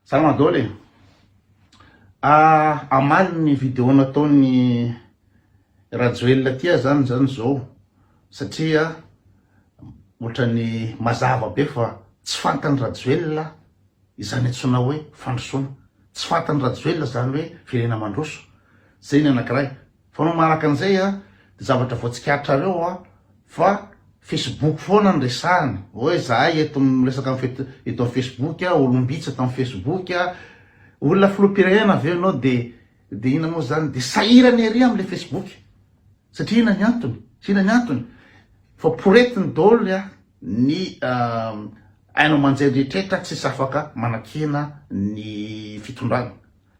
Salama dole. Amaly ny vidéo nataony Rajoelina tia zany zao satria ohatrany mazava be fa tsy fantany Rajoelina izany antsona hoe fandrosoana, tsy fantany Rajoelina zany hoe firena mandroso. Zay ny anankiray. Fa no maraka an'izay zavatra voatsikaritra fa Facebook foana ny resahany. Hoe zahay eto miresaka eto amin'ny Facebook, olombitsy eto amin'ny Facebook, olona filoham-pirenena avy eo anao de ina moa zany de sahirany ery am'le Facebook. Satria ina ny antony? Fa poretiny daholo ny ainao manjay rehetrarehetra tsisy afaka manakina ny fitondrana.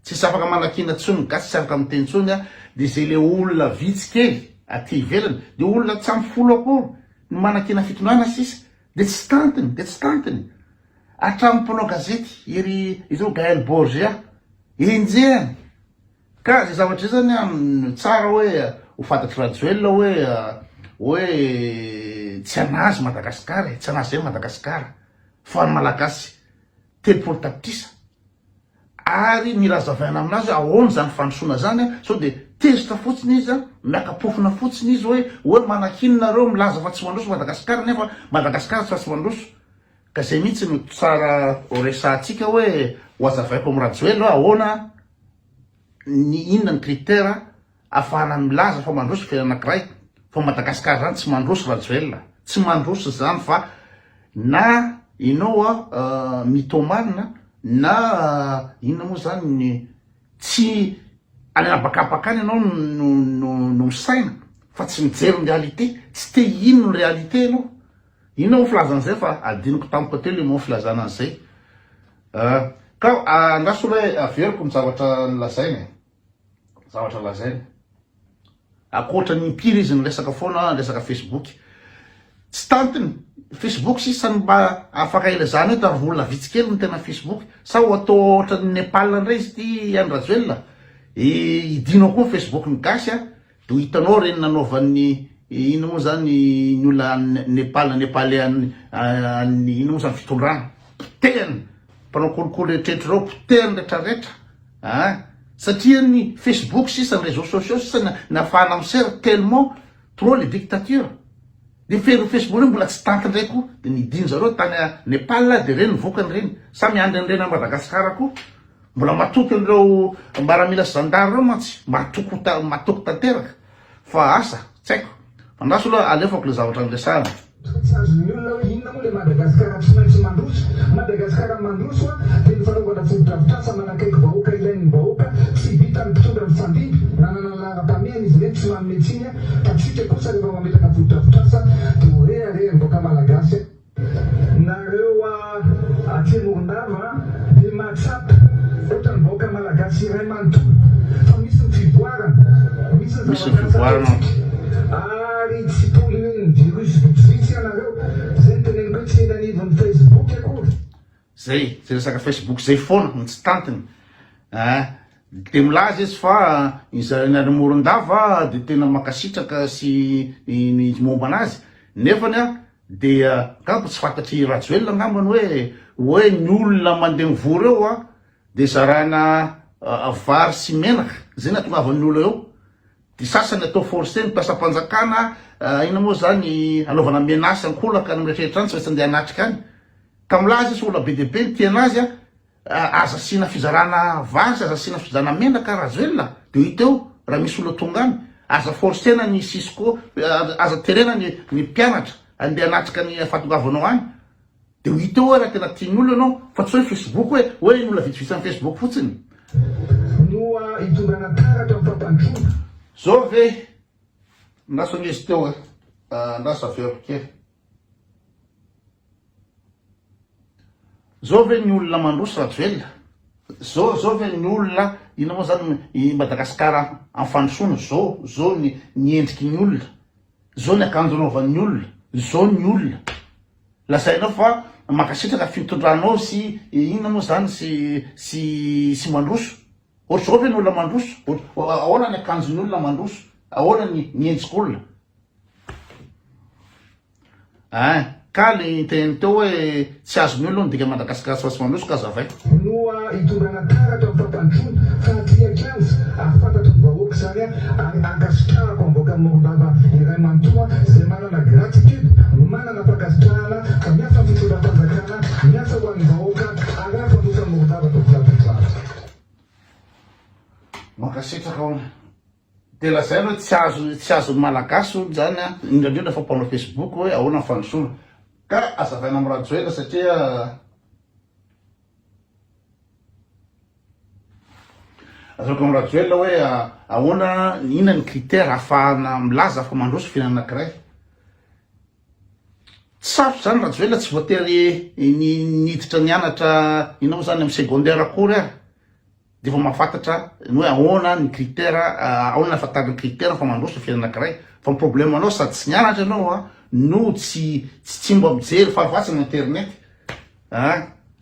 Tsisy afaka manakina tsony gasy, tsy afaka miteny tsony de zay le olona vitsy kely aty ivelany, de olona tsy ampy folo akory ny manakina fitondrana sisa, de tsy tantiny. Hatramin'ny mpanao gazety ery izao Gaël Borgia enjehany. Ka zay zavatra zany tsara hoe ho fantatry Rajoelina hoe tsy anazy Madagasikara, tsy anazy zay Madagasikara, fa ny malagasy telopolo tapitrisa. Ary mirazavaina aminazy ahoana zany fandrosoana zany, sao de tezitra fotsiny izy, miakapofina fotsiny izy hoe manakinonareo milaza fa tsy mandroso Madagasikara, nefa Madagasikara tsy mandroso. Ka zay mihitsy no tsara ho resahantsika hoe ho azavaiko amin'ny Rajoelina ahoana ny inona ny critère ahafahana milaza fa mandroso firenena anankiray. Fa Madagasikara zany tsy mandroso Rajoelina, tsy mandroso zany fa na ianao mythomane na inona moa zany tsy any anabakabakany ianao no misaina fa tsy mijery ny réalité, tsy te ino ny réalité ianao. Ino ho filazan'izay fa adiniko tamiko telo mo filazana an'izay. Ka andraso hoe averiko ny zavatra lazainy. Akoatra ny impiry izy ny resaka foana, resaka Facebook. Tsy tantiny Facebook sisany mba afaka ilazana hoe tary volona vitsy kely ny tena Facebook. Sa ho atao ohatra ny Nepal ndray izy ty any Rajoelina. Idinao koa Facebook ny gasy de ho hitanao reny nanaovan'ny ino moa zany ny olona Nepalian ino moa zany fitondrana. Potehany mpanao kolokolo rehetrarehetra reo, potehany rehetrarehetra. Satria ny Facebook sisa ny réseaux sociaux sisa nafahana misera tellement trop les dictatures. De fery Facebook reny mbola tsy tantiny reko de nidiny zareo tany Nepal de reny vokany reny. Samy andry reny a Madagasikara koa. Mbola matoky an'ireo mbaramila zandary reo mantsy matoky tanteraka. Fa asa, tsy haiko. Andraso aloha alefako le zavatra niresahana. Azon'ny olona hoe inona moa le Madagasikara tsy maintsy mandroso. Madagasikara mandroso dia ny fanaovana foto-drafitrasa manakaiky vahoaka ilain'ny vahoaka tsy vita mitondra ny fandimby nanana ny laharam-pahamehana izy ireny tsy manome tsiny fa tsika kosa rehefa mametraka foto-drafitrasa dia horeharehany boaka malagasy. Nareo aty Morondava dia mahatsapa ohatrany vahoaka malagasy iray manontolo fa misy ny fivoarana, misy ny fivoarana. Ary tsy poliny ny virus vitsivitsy anareo zay ny teneniko hoe tsy enanivon'ny Facebook akory. Zay resaka Facebook zay foana ny tsy tantiny. De milaza izy fa izany Morondava de tena makasitraka sy ny momba anazy. Nefany de ngamba tsy fantatry Rajoelina ngambany hoe ny olona mandeha mivory eo de zarana vary sy menaka. Zay natongavan'ny olona eo. De sasany atao forcé ny mpiasam-panjakana ina moa zany anaovana menasy ankolaka ny rehetrarehetra any tsy maintsy andeha anatrika any. Ka milaza izy olona be dia be ny tiana azy aza sina fizarana vasy, aza sina fizarana menaka Rajoelina. De hita eo raha misy olona tonga any aza forcena ny Cisco, aza terena ny mpianatra andeha anatrika ny fahatongavanao any. De hita eo raha tena tiany olona ianao fa tsy hoe Facebook hoe ny olona vitsivitsy amin'ny Facebook fotsiny. No hitondrana taratra amin'ny fampandroana. Zao ve naso an'izy teo naso averiko kely. Zao ve ny olona mandroso Rajoelina? Zao ve ny olona ina moa zany i Madagasikara amin'ny fandrosoana? Zao ny endriky ny olona, zao ny akanjo anaovan'ny olona, zao ny olona. Lazainao fa makasitraka fitondranao sy inona moa zany sy mandroso. Ohatry zao ve ny olona mandroso? Ahoana ny akanjon'ny olona mandroso? Ahoana ny endrik'olona? ka le teny teo hoe tsy azony olo ndika Madagasikara tsy mandroso ka zavay noa hitondrana taratra amin'ny fampandroana fahatriaka azy ahafantatry ny vahoaka zany ankasitrahako amboaka morondava iray manontolo zay manana gratitude manana fankasitrahana ka miasa fitondram-panjakana miasa ho an'ny vahoaka araha fandrosa morondava tokolatoklara mankasitraka ao de lazay hoe tsy azo malagasy olo zany a indraindrindra fa mpanao Facebook hoe ahoana ny fandrosoana ka azavaina amin'ny radioela satria azoko amin'ny radioela hoe ahoana inona ny critère ahafahana milaza fa mandroso firenena anankiray tsy sarotra zany radioela tsy voatery niditra nianatra inao zany amin'ny secondaire akory ary de fa mahafantatra ny hoe ahoana ny critère ahoana ahafantarana ny critère fa mandroso firenena anankiray fa ny problème anao sady tsy nianatra anao no tsy mba mijery fahafatsa amin'ny internet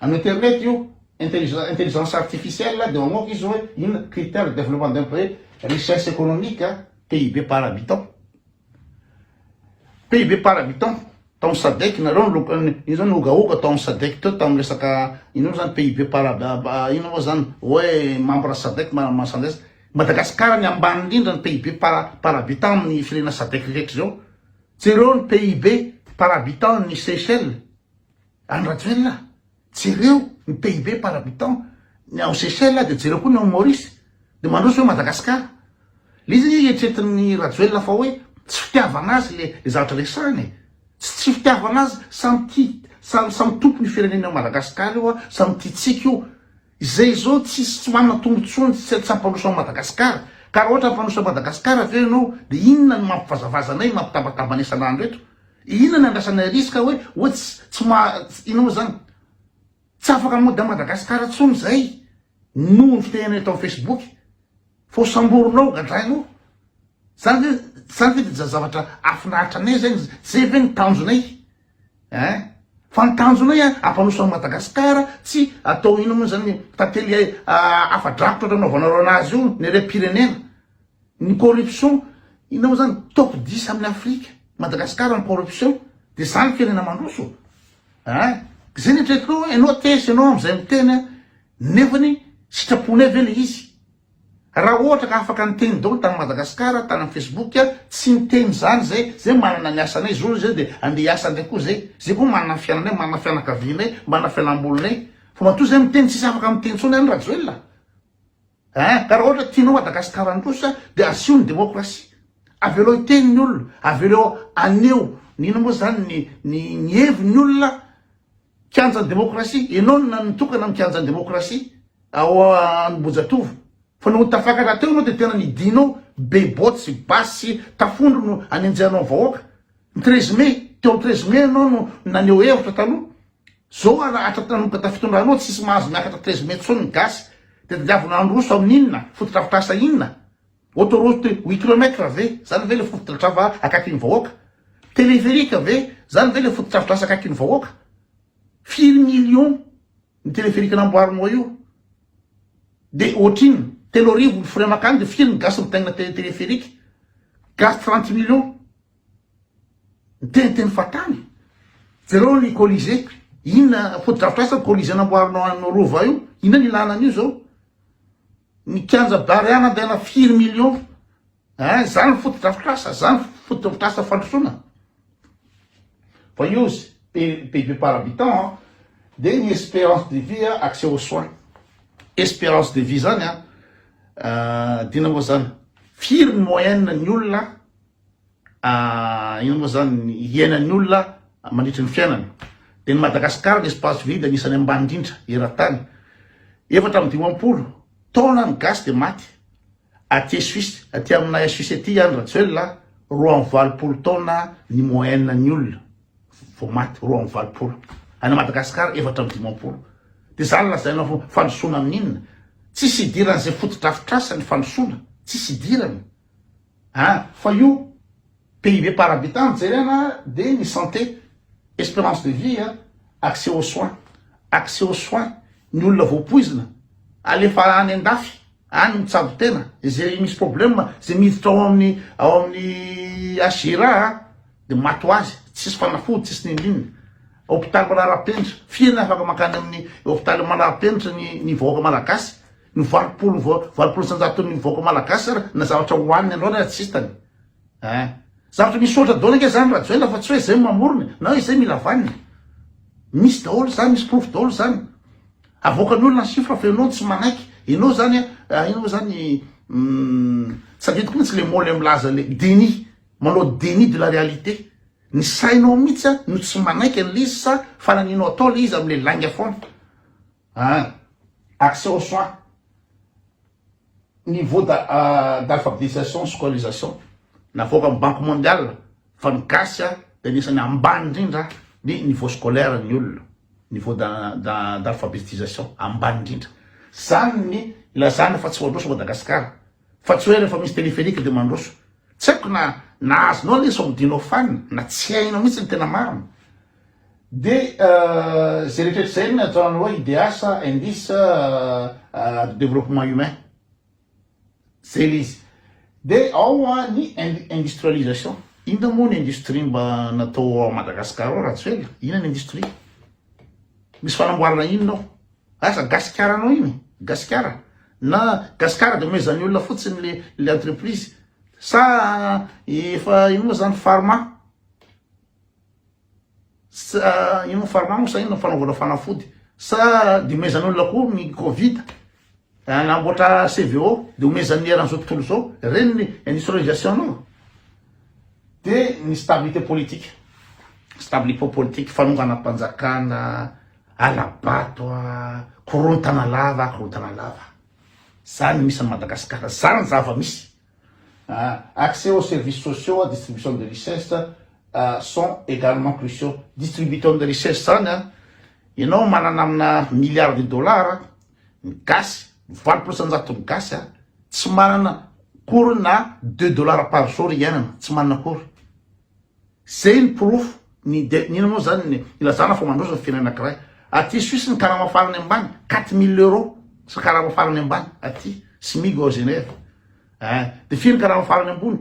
amin'ny internet io intelligence artificielle de mamoaka izy hoe inona critère de développement d'un pays richesse économique PIB par habitant PIB par habitant tamin'ny SADC nareo iny zany ogaoga tamin'ny SADC teo tamin'ny resaka ino zany PIB par ino moa zany hoe membre SADC masandrasa Madagasikara ny ambany indrindra ny PIB par habitant amin'ny firenena SADC rehetra zao jereo ny PIB par habitant ny Seychelles any radioela jereo ny PIB par habitant ny ao Seychelles de jereo koa ny ao Maurice de mandroso hoe Madagasikara le izy eritreretin'ny radioela fa hoe tsy fitiavana azy le zavatra resahany tsy fitiavana azy samy tompony firenena ao Madagasikara io samy tiatsika io izay zao tsy manana tombotsony tsy ampandroso ao Madagasikara ka raha ohatra ampandroso ao Madagasikara ve anao de inona ny mampivazavazanay mampitabatabana isan'andro eto inona ny andrasanay risque hoe inao zany tsy afaka mody a Madagasikara tsony zay noho ny fitehanay eto amin'ny Facebook fa samboronao gadrainao zany hoe de zavatra afinaritra anay zay ve ny tanjonay fa ny tanjonay ampanoso amin'ny Madagasikara tsy atao ino moa zany tantely afadrakotra otra anaovanareo anazy io ny rem-pirenena ny corruption ina moa zany top 10 amin'ny Afrika Madagasikara ny corruption de zany firenena mandroso zay netretinao ianao tesy ianao am'izay miteny nefany sitraponay ve le izy raha ohatra ka afaka niteny daholo tany Madagasikara tany amin'ny Facebook tsy niteny zany zay manana ny asanay zao zay de andeha asa ndraiky koa zay koa manana fiainanay manana fianakavianay manana fianambolonay fa matoa zay miteny tsisy afaka miteny tsony any radioela ka raha ohatra tianao Madagasikara androsa de asio ny demokrasia avelao iteny ny olona avelao aneo nino moa zany ny heviny olona kianjan'ny demokrasia ianao nitokana amin'ny kianjan'ny demokrasia ao Ambojatovo fa no tafakatra teo anao de tena nidinao bebotsy basy tafondro no anenjehanao vahoaka ny 13 mai teo 13 mai anao no naneo hevitra taloha zao atratanomboka tafitondranao tsisy mahazo miakatra 13 mai tsony ny gasy de diavina androso amin'inona fototrafitrasa inona autoroute 8 km ve zany ve le fototrava akaiky ny vahoaka téléphérique ve zany ve le fototrafitrasa akaiky ny vahoaka 4 millions ny téléphérique namboarinao io de ohatriny telo arivo ny frais makany de firy ny gasy mitaigna téléphérique gasy 30 millions teny fatany zereo ny colisée inona fototrafitrasa colisée namboarinao anao rova io inona ny ilana an'io zao ny kianja bariana andehana 4 millions zany fototrafitrasa zany fototrafitrasa fandrosoana fa io PIB par habitant de ny espérance de vie accès aux soins espérance de vie zany dina moa zany firy ny moyenne ny olona ino moa zany iainan'ny olona mandritry ny fiainana de ny Madagasikara ny espace vide anisany ambany indrindra eran-tany 450 taona ny gasy de maty aty Suisse aty aminay Suisse aty any radioela 220 taona ny moyenne ny olona vao maty 220 any Madagasikara 450 de zany lazainao fandrosoana amin'inona tsisy idirany zay fototrafitrasa ny fandrosoana tsisy idirany fa io PIB par habitant jerena de ny santé espérance de vie accès aux soins ny olona voapoizina alefa any andafy any mitsabo tena zay misy problème zay miditra ao amin'ny Agira de mato azy tsisy fanafody tsisy ninninona hôpitaly Manarapenitra, fiana afaka makany amin'ny hôpitaly Manarapenitra ny vahoaka malagasy, ny valopolo sanjato ny vahoaka malagasy na zavatra hoaniny andreo na tsisy tany. Zavatra misaotra daoly ake zany Rajoelina fa tsy hoe zay mamorony na hoe zay mila vanina. Misy daholo zany, misy proof daholo zany. Avoakan'ny olona chiffre fa ianao tsy manaiky. Ianao zany ianao zany saditiko mihitsy le moly milaza le déni, manao déni de la réalité. Ny sainao mihitsy no tsy manaiky an'le izy sa fananinao atao le izy am'le langa foana. Accès aux soins, niveau d'alphabétisation, scolarisation. Navoaka amin'ny Banque mondiale fa ny gasy dia anisan'ny ambany indrindra ny niveau scolaire ny olona, niveau d'alphabétisation ambany indrindra. Zany ny ilazana fa tsy mandroso Madagasikara, fa tsy hoe rehefa misy téléphérique dia mandroso. Tsy haiko na azonao le somodinao fanina na tsy hainao mihitsy ny tena marina. Dia zay rehetrarehetra zay ny ataonao hoe IDH, indice de développement humain, zay le izy. Dia ao ny industrialisation. Inona moa ny industrie mba natao a Madagasikara ao Rajoelina? Inona ny industrie? Misy fanamboarana inona ao? Asa gasikara anao iny? Gasikara? Na gasikara dia mezan'ny olona fotsiny le entreprise? Sa efa ino moa zany pharma? Sa ino pharma moa sa ino fanaovana fanafody? Sa dia mezan'ny olona koa ny Covid? Namboatra CVO dia omezan'ny eran'izao tontolo zao, reny ny industrialisation anao. Dia ny stabilité politique. Stabilité politique, fanongana mpanjakana, alabato, korontana lava. Zany misy à Madagascar, zany zava misy. Accès aux services sociaux, distribution de richesses sont également cruciaux. Distribution de richesses zany ianao manana amina milliards de dollars ny gasy, 20% ny gasy tsy manana kory na $2 par jour iainana, tsy manana kory. Zay ny proof nina moa zany ny ilazana fa mandroso ny fiainana anankiray. Aty Suisse ny karama farany ambany 4000 € sy karama farany ambany aty SMIC ao Genève. Dia firy ny karama farany ambony.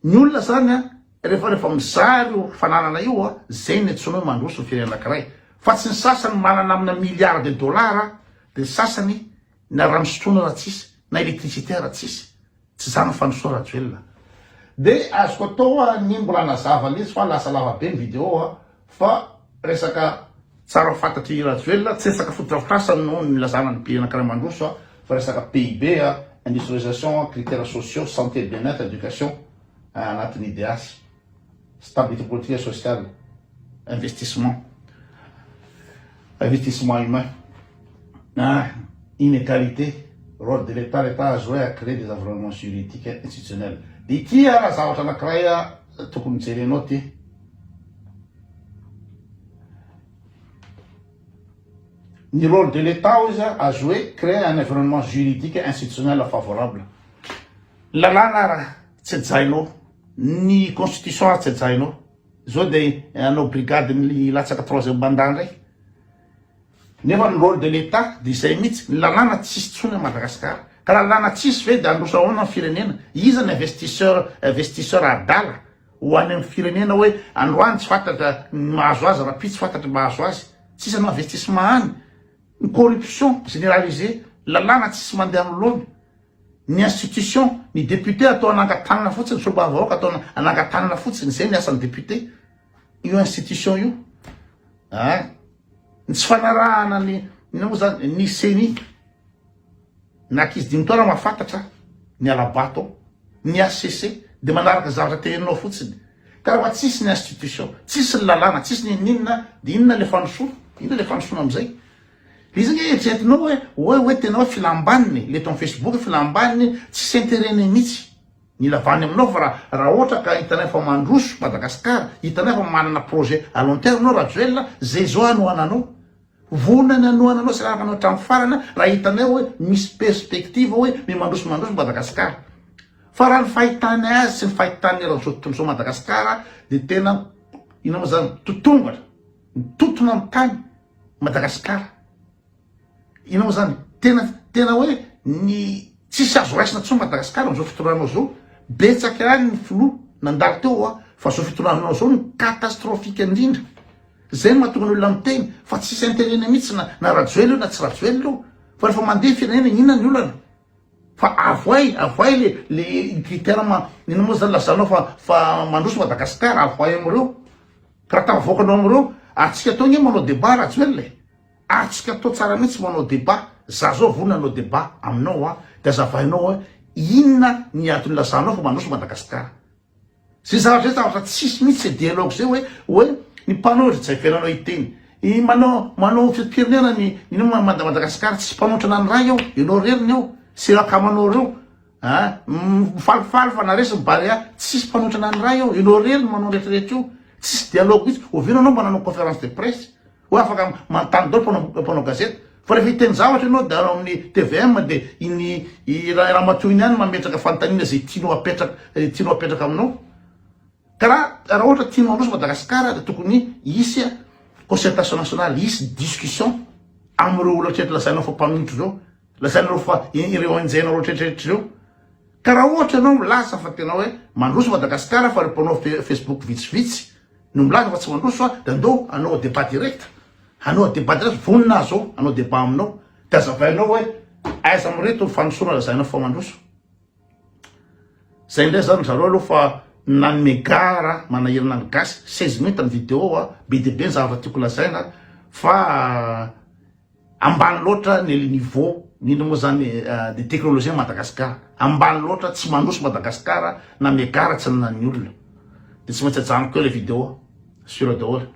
Ny olona zany rehefa mizary fananana io zay ny antsoina hoe mandroso ny fiainana anankiray. Fa tsy ny sasany manana amina milliards de dollars dia sasany na rano sotroina raha tsisy, na électricité raha tsisy. Tsy zany ny fanosoa Rajoelina. Dia azoko atao ny mbola nazava izy fa lasa lava be ny vidéo fa resaka tsara fantatry Rajoelina, tsy resaka fotodrafitrasa no nilazana ny pays anankiray mandroso fa resaka PIB, industrialisation, critères sociaux, santé, bien-être, éducation anatin'ny IDH, stabilité politique et sociale, investissement humain, inégalité, rôle de l'État. L'État a joué à créer des environnements juridiques et institutionnels. Ity raha zavatra anankiray tokony jerenao ty. Ny rôle de l'État a joué créer un environnement juridique et institutionnel favorable. Lalàna raha tsy ajainao, ny constitution raha tsy ajainao. Zao dia anao brigade ny latsaka 3e mandat ndray. Nefa ny rôle de l'État dia izay mihitsy, ny lalàna tsisy tsony a Madagasikara. Ka lalàna tsisy ve dia androso ahoana ny firenena? Iza ny investisseur adala ho any amin'ny firenena hoe androany tsy fantatra mahazo azy, raha tsy fantatra mahazo azy. Tsisy anao investissement any. Ny corruption généralisée, lalàna tsisy mandeha amin'ny lôny. Ny institution, ny député atao anangatanana fotsiny, sombavahoaka atao anangatanana fotsiny, zay ny asan'ny député. Io institution io. Ny tsy fanarahana ny CENI, na ankizy dimy taona mahafantatra ny alabato, ny ACC, dia manaraka zavatra teninao fotsiny. Ka raha tsisy ny institution, tsisy ny lalàna, tsisy ny inona, dia inona le fanosoana? Inona le fanosoana amizay? Izy nge eritreretinao hoe tenao filambaniny, le ton Facebook filambaniny, tsisy intérêt-ny mihitsy. Ny lavany aminao fa raha ohatra ka hitanay fa mandroso Madagasikara, hitanay fa manana projet à long terme anao Rajoelina, zay zao anohananao. Vonana anohananao sy raha anao hatramin'ny farana raha hitanay hoe misy perspective hoe mandroso Madagasikara. Fa raha ny fahitany azy sy ny fahitany eran'izao tontolo zao Madagasikara dia tena ina moa zany totongatra, mitotona amin'ny tany Madagasikara. Ina moa zany tena hoe ny tsisy azo raisina tsony Madagasikara amin'izao fitoranao zao. Betsaka ihany ny filoha nandalo teo fa zao fitoranao zao ny catastrophique indrindra. zay mahatonga ny olona miteny fa tsisy intérêt mihitsy na rajoely io na tsy rajoely io fa rehefa mandeha firenena inona ny olana fa avoay le critère iny moa zany lazanao fa mandroso Madagasikara avoay amreo ka raha tavoakanao amreo atsika atao nge manao débat rajoely atsika atao tsara mihitsy manao débat za zao vonona anao débat aminao de azavainao inona ny antony lazanao fa mandroso Madagasikara sy zavatra tsisy mihitsy dialogue zay hoe ny mpanohitra tsy hafiananao iteny manao firenena ny Madagasikara tsy mpanohitra nany raha ianao reriny eo sy rakamanao reo falifaly fa naresi mibarea tsisy mpanohitra nany raha ianao reriny manao rehetrarehetra io tsisy dialogue mihitsy ovino anao mananao conférence de presse hoe afaka manontany dao mpanao gazety fa rehefa hiteny zavatra ianao de amin'ny TVM de iny raha matoiny ihany mametraka fanontaniana zay tianao apetraka aminao raha ohatra tianao mandroso Madagasikara de tokony isy concertation nationale isy discussion amreo olona tretry lazainao fa mpaminotro reo lazainareo fa ireo anjainao retretra reo ka raha ohatra anao milaza fa tena hoe mandroso Madagasikara fa repanao Facebook vitsivitsy no milaza fa tsy mandroso de andao anao débat direct vonina azo anao débat aminao de azavainao hoe aiza amreto fanosona lazainao fa mandroso zay ndray zany zareo aloha fa nanome gara manahirana ny gasy 16 minutes ny vidéo be de be ny zavatra tiako lazaina fa ambany loatra ny niveau nino moa zany de teknolojia Madagasikara ambany loatra tsy mandroso Madagasikara na megara tsy nanany olona de tsy maintsy ajanoko eo le vidéo sur daholo